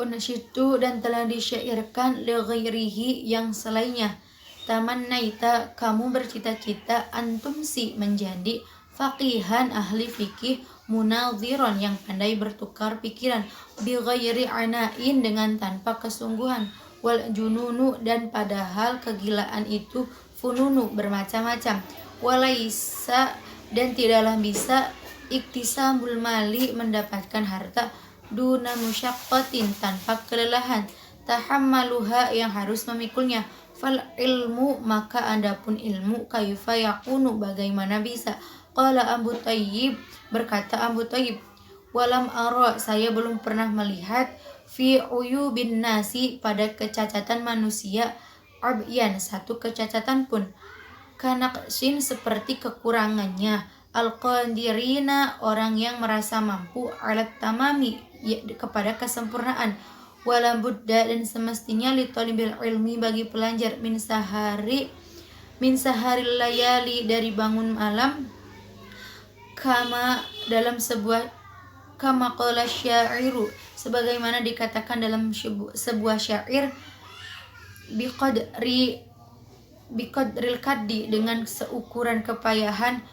unasyitu dan telah disyairkan li ghairihi yang selainnya. Tamannaita kamu bercita-cita antum si menjadi faqihan ahli fikih munadhiron yang pandai bertukar pikiran bi ghairi anain dengan tanpa kesungguhan wal jununu dan padahal kegilaan itu fununu bermacam-macam walaisa dan tidaklah bisa iktisabul mali mendapatkan harta duna musyaqqatin tanpa kelelahan tahammaluha yang harus memikulnya fal ilmu maka adapun ilmu kaifa yakunu bagaimana bisa qala Abu Thayyib berkata Abu Thayyib walam ara saya belum pernah melihat fi uyubin nasi pada kecacatan manusia abyan satu kecacatan pun kanaqsin seperti kekurangannya al-qadirina orang yang merasa mampu alat tamami ya, kepada kesempurnaan wala budda dan semestinya li talibil ilmi bagi pelajar min sahari layali dari bangun malam kama dalam sebuah kama qala syairu sebagaimana dikatakan dalam sebuah syair biqadril kaddi dengan seukuran kepayahan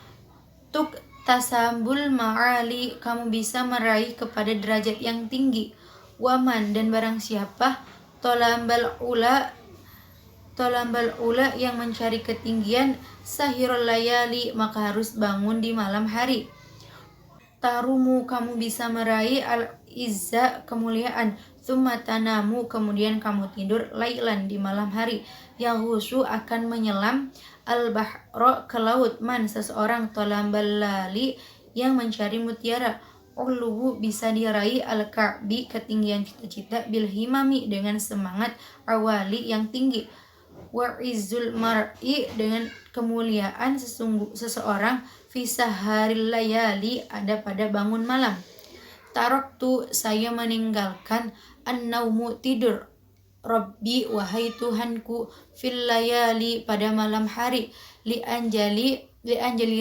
tuk tasambul ma'ali kamu bisa meraih kepada derajat yang tinggi waman dan barang siapa tolambal ula yang mencari ketinggian sahirul layali maka harus bangun di malam hari tarumu kamu bisa meraih al-izza kemuliaan tsumma tanamu kemudian kamu tidur lailan di malam hari yahusu akan menyelam al-bahra ke laut man seseorang tolambal lali yang mencari mutiara uluhu bisa diraih al-ka'bi ketinggian cita-cita bil himami dengan semangat awali yang tinggi wa izzul mar'i dengan kemuliaan seseorang fi saharil layali ada pada bangun malam taraktu saya meninggalkan an-naumu tidur Rabbi wahai Tuhanku fil layali pada malam hari li anjali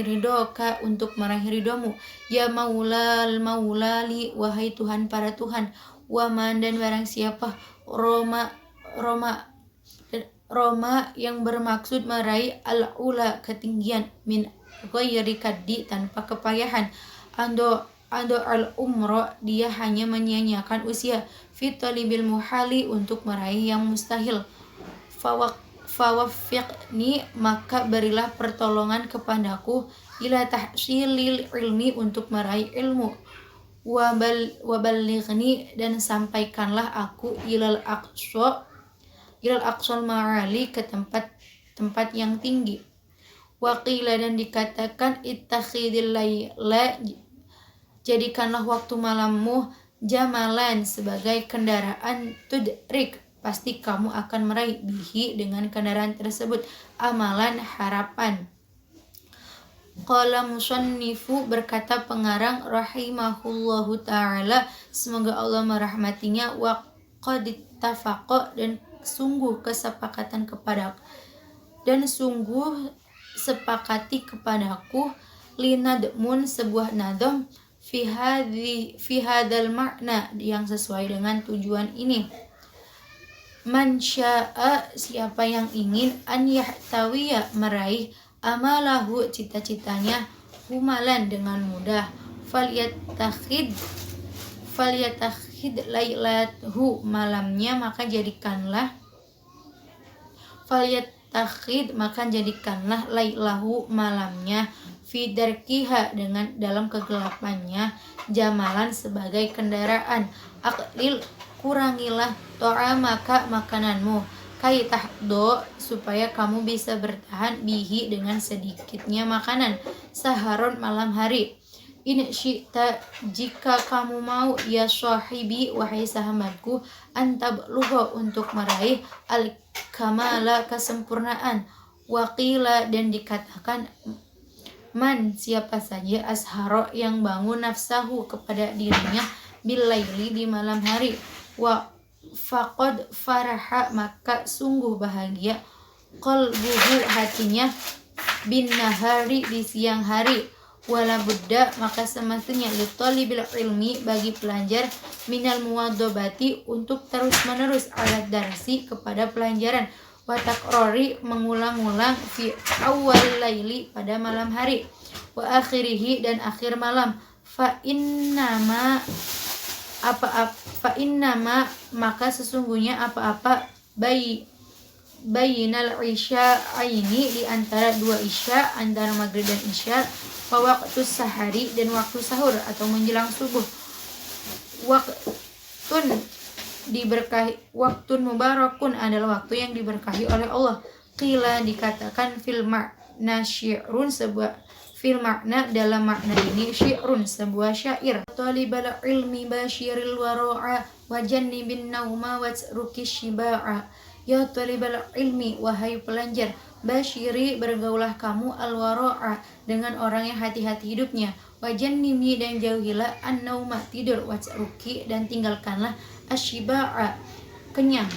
ridoka untuk meraih ridomu ya maulali wahai Tuhan para Tuhan waman dan barang siapa Roma yang bermaksud meraih al-ula ketinggian min ghairi kaddi tanpa kepayahan ando al-umra dia hanya menyia-nyiakan usia fi talibil muhali untuk meraih yang mustahil fawaffiqni maka berilah pertolongan kepadaku ila tahsilil ilmi untuk meraih ilmu waballighni dan sampaikanlah aku ilal aqsal ma'ali ke tempat yang tinggi waqila dan dikatakan ittakhidil layla jadikanlah waktu malammu jamalan sebagai kendaraan tudrik pasti kamu akan meraih bihi dengan kendaraan tersebut amalan harapan qala musannifu berkata pengarang rahimahullahu ta'ala semoga Allah merahmatinya wa qad ittafaqa dan sungguh kesepakatan kepadaku dan sungguh sepakati kepadaku linadmun sebuah nadom fi hadal makna yang sesuai dengan tujuan ini man syaa siapa yang ingin an yahtawiya meraih amalahu cita-citanya humalan dengan mudah falyatakhid lailathu malamnya maka jadikanlah lailahu malamnya fi darkiha dengan dalam kegelapannya jamalan sebagai kendaraan aqlil kurangilah ta'amaka makananmu kai tahdo supaya kamu bisa bertahan bihi dengan sedikitnya makanan saharon malam hari in syi'ta jika kamu mau ya sahibi wahai sahabatku antabluho untuk meraih al-kamala kesempurnaan waqila dan dikatakan man siapa saja asharo yang bangun nafsahu kepada dirinya bilaili di malam hari wa faqad faraha maka sungguh bahagia qalbuhu hatinya bin nahari di siang hari wala budda maka semestinya litolibil ilmi bagi pelajar minal muwadobati untuk terus menerus alat darsi kepada pelajaran, watakrori mengulang-ulang fi awal laili pada malam hari, wa akhirihi dan akhir malam, fa innama maka sesungguhnya apa-apa bayinal isya ini di antara dua isya, antara maghrib dan isya, wa waktu sahari dan waktu sahur atau menjelang subuh, waktun mubarakun adalah waktu yang diberkahi oleh Allah. Qila dikatakan fil makna syi'run sebuah fil makna dalam makna ini syi'run sebuah syair. Talibal ilmi basyiril wara'a wa jannibin nauma wa rukish shiba'a. Ya talibal ilmi wahai pelajar, basyiri bergaulah kamu al-wara'a dengan orang yang hati-hati hidupnya, wa jannimi dan jauhilah an-nauma tidur, wa ruki dan tinggalkanlah asyiba'a kenyang.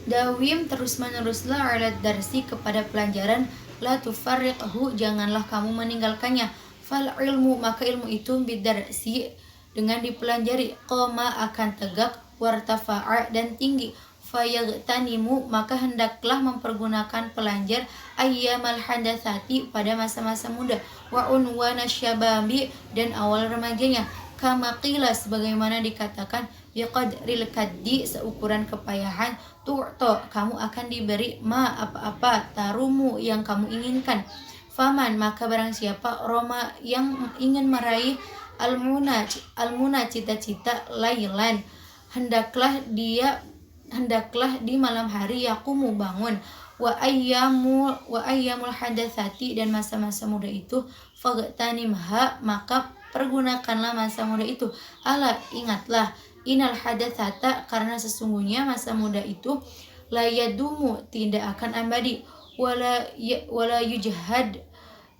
Dawim terus-meneruslah alat darsi kepada pelajaran, la tufarriqhu janganlah kamu meninggalkannya, fal ilmu maka ilmu itu bidarsi dengan dipelajari, qoma akan tegak, wartafa'a dan tinggi, fayagtanimu maka hendaklah mempergunakan pelajar ayyamal hadatsati pada masa-masa muda, wa unwana syababi dan awal remajanya, kama qila sebagaimana dikatakan, biqadril kaddi seukuran kepayahan, tu'to kamu akan diberi ma apa-apa, tarumu yang kamu inginkan, faman maka barang siapa roma yang ingin meraih almuna cita-cita lailan hendaklah di malam hari yakumu bangun, wa ayyamul hadatsati dan masa-masa muda itu fagtanimha maka pergunakanlah masa muda itu, ala ingatlah, inal hadatsata karena sesungguhnya masa muda itu la yadumu tidak akan abadi, wala yujhad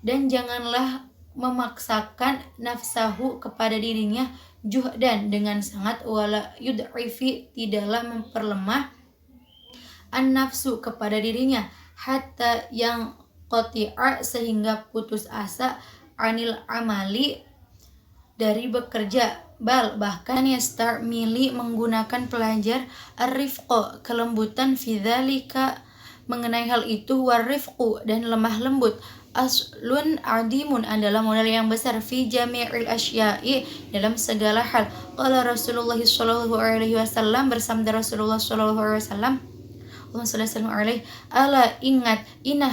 dan janganlah memaksakan nafsahu kepada dirinya juhdan dengan sangat, wala yud'ifi tidaklah memperlemah an nafsu kepada dirinya, hatta yang qati'a sehingga putus asa, anil amali dari bekerja, bal bahkan start milih menggunakan pelajar ar-rifqa kelembutan fidzalika mengenai hal itu, warifqu dan lemah lembut, aslun adimun adalah modal yang besar, fi jami'il asya'i dalam segala hal. Qala Rasulullah sallallahu alaihi wasallam bersabda Rasulullah sallallahu alaihi wasallam, ala ingat, inna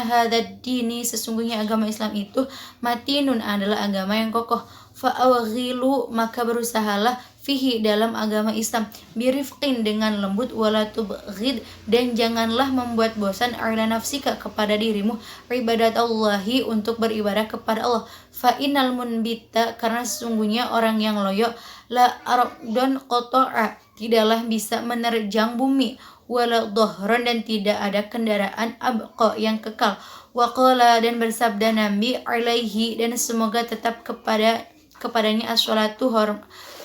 hadza dini sesungguhnya agama Islam itu matinun adalah agama yang kokoh, fa awghilu maka berusahalah fihi dalam agama Islam, birifqin dengan lembut, wala tubghid dan janganlah membuat bosan, ala nafsika kepada dirimu, ibadat Allahi untuk beribadah kepada Allah, fa innal munbita karena sesungguhnya orang yang loyo, la ardon qata'a tidaklah bisa menerjang bumi, wala dhahran dan tidak ada kendaraan abqa yang kekal, waqala dan bersabda Nabi alaihi dan semoga tetap kepadanya as-salatu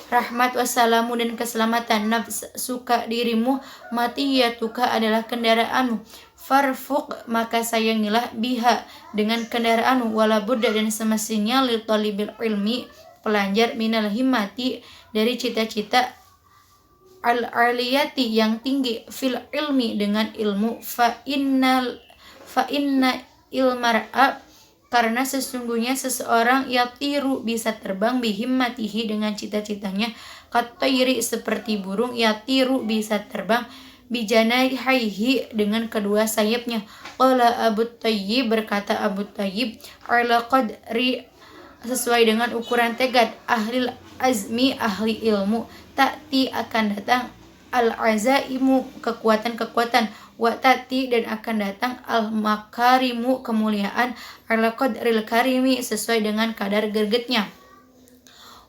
rahmat wassalamu dan keselamatan, nafsuka dirimu, matiyatuka adalah kendaraanmu, farfuq maka sayangilah biha dengan kendaraanmu, wala budda dan semestinya li talibil ilmi pelajar minal himmati dari cita-cita al-aliyati yang tinggi, fil ilmi dengan ilmu, fa inna ilmar'a karena sesungguhnya seseorang yatiru bisa terbang bihimmatihi dengan cita-citanya, katairi seperti burung, yatiru bisa terbang bijanaihi dengan kedua sayapnya. Qala Abu Thayyib berkata Abu Thayyib, ala qadri sesuai dengan ukuran tegad ahli azmi ahli ilmu, ta'ti akan datang al-azaimu kekuatan-kekuatan, wa ta'ti dan akan datang al-makarimu kemuliaan, ala qadril karimi sesuai dengan kadar gregetnya,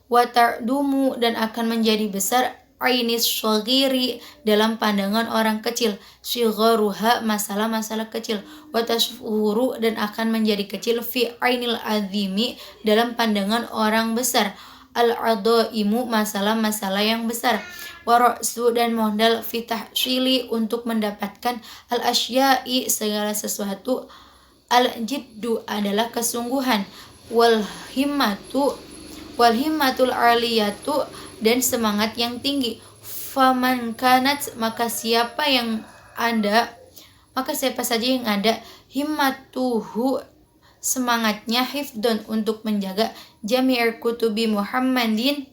wa ta'dumu dan akan menjadi besar ainis shaghiri dalam pandangan orang kecil, shigharuha masalah-masalah kecil, wa tashfuru dan akan menjadi kecil fi ainil azimi dalam pandangan orang besar, al-adaimu masalah-masalah yang besar, wara'su dan modal fitahsili untuk mendapatkan al-asya'i segala sesuatu, Al-jiddu adalah kesungguhan, wal himmatul aliyatu dan semangat yang tinggi. Faman kanat maka siapa saja yang ada himmatuhu semangatnya hifdon untuk menjaga jami' kutubi Muhammadin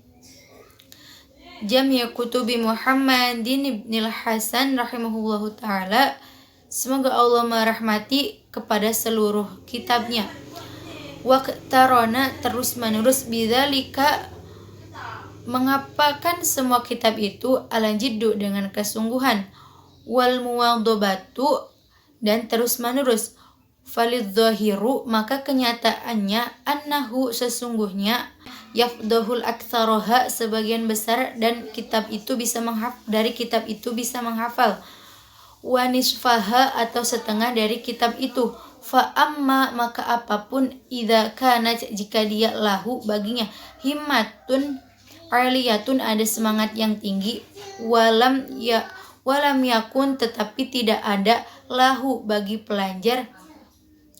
ibnil Hasan rahimahullahu ta'ala, semoga Allah merahmati kepada seluruh kitabnya. Waqtarona terus menerus bidzalika mengapakan semua kitab itu al-jiddu dengan kesungguhan, wal muwadhabatu dan terus menerus, falidzahiru maka kenyataannya annahu sesungguhnya yafdahul aktsaroha sebagian besar dan kitab itu bisa menghafal, wa nisfaha atau setengah dari kitab itu. Fa amma maka apapun idza kana jika dia lahu baginya himmatun aliyatun ada semangat yang tinggi, walam yakun tetapi tidak ada lahu bagi pelajar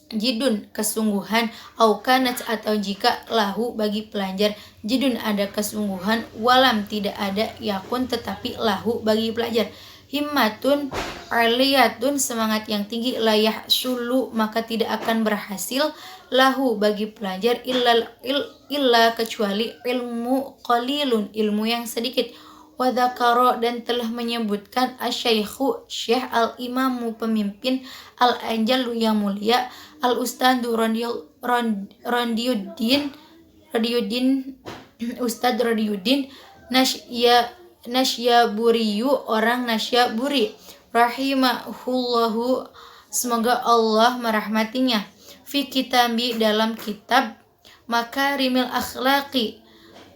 jidun kesungguhan, au kanat atau jika lahu bagi pelajar jidun ada kesungguhan, walam tidak ada yakun tetapi lahu bagi pelajar himmatun aliyatun semangat yang tinggi, layah sulu maka tidak akan berhasil lahu bagi pelajar illa kecuali ilmu qalilun ilmu yang sedikit. Wadakaro dan telah menyebutkan asyaikhu syekh al-imamu pemimpin al-anjalu yang mulia al-ustadu Ustad Radiuddin Nasyaburiyu orang Nasyaburi rahimahullahu semoga Allah merahmatinya fi kitabi dalam kitab Makarimil Akhlaqi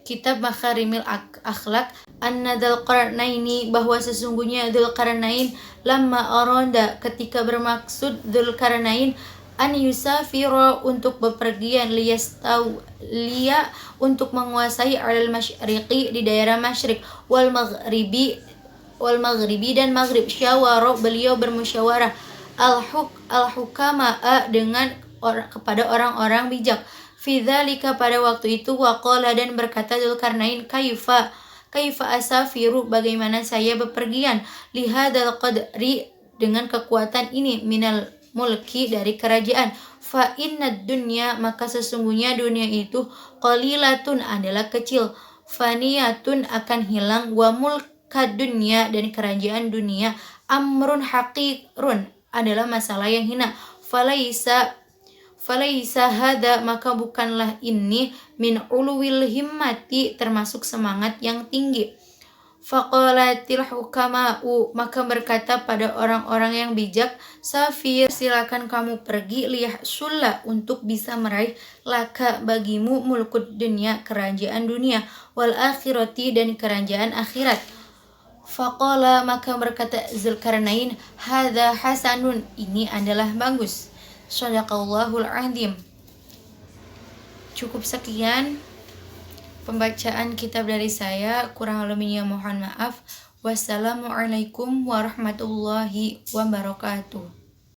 kitab Makarimil Akhlak anna Dzulqarnaini bahwa sesungguhnya Dzulqarnain lamma arada ketika bermaksud Dzulqarnain an yusafira untuk bepergian liya untuk menguasai al masyriqi di daerah masyrik wal maghribi dan maghrib syawara beliau bermusyawarah al hukama dengan kepada orang-orang bijak fi dzalika pada waktu itu waqala dan berkata Dzulqarnain kaifa asafiru bagaimana saya bepergian lihadzal qadri dengan kekuatan ini minal mulki dari kerajaan fa innad dunya maka sesungguhnya dunia itu qalilatun adalah kecil, faniyatun akan hilang, wa mulkad dunya dan kerajaan dunia amrun haqirun adalah masalah yang hina, falaisa hada maka bukanlah ini min uluwil himmati termasuk semangat yang tinggi. Faqalatil hukama'u maka berkata pada orang-orang yang bijak, safir silakan kamu pergi liyahsulla untuk bisa meraih laka bagimu mulkud dunya kerajaan dunia wal akhirati dan kerajaan akhirat. Faqala maka berkata Dzulqarnain hadza hasanun ini adalah bagus. Shadaqallahul azim. Cukup sekian pembacaan kitab dari saya, kurang lebihnya mohon maaf. Wassalamualaikum warahmatullahi wabarakatuh.